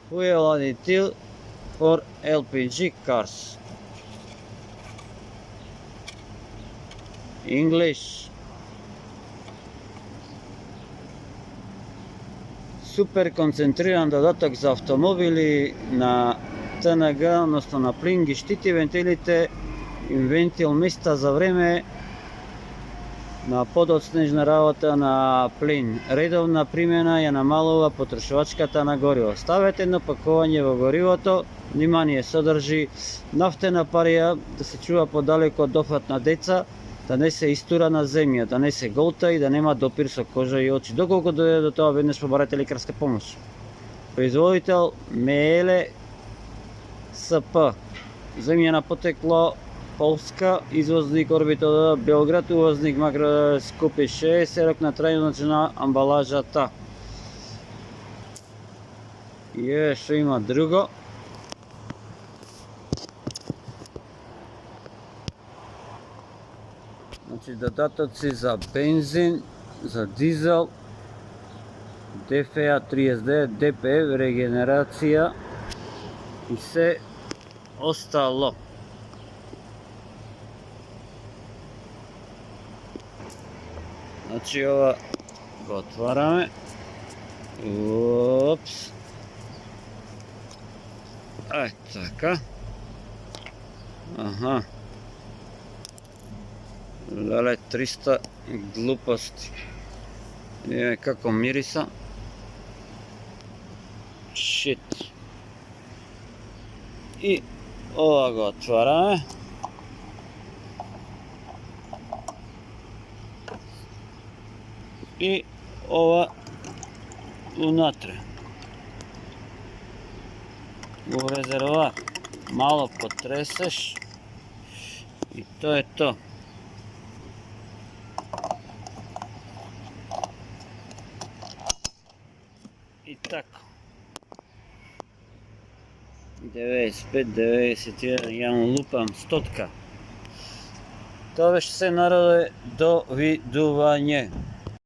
Fuel additive for LPG cars. English. Супер концентриран додаток за автомобили на ТНГ, односно на плин, ги штити вентилите и вентил места за време на подоцнежна работа на плин. Редовна примена ја намалува потрошувачката на гориво. Ставете едно пакување во горивото, внимание, содржи нафтена парија, да се чува подалеку од дофат на деца, да не се истура на земја, да не се голта и да нема допир со кожа и очи. Доколку дојде до тоа, веднаш побарате лекарска помош. Производител Мееле СП. Земјана потекло Полска, извозник Орбито Белград, увозник макроскопи 6, рок на трајно на амбалажата. И што има друго? Значи додатоци за бензин, за дизел, ДФА 39, ДПФ, регенерација и се остало. Значи ова го отвараме. Опс. Така. Аха. Леле, 300 глупости. Како мириса. Шит. И ова го отвараме. И ова унатре. Во резервоар мало потресеш и тоа е то. И така. 95, 91, ја му лупам стотка. Тоа беше се, народе, до видување.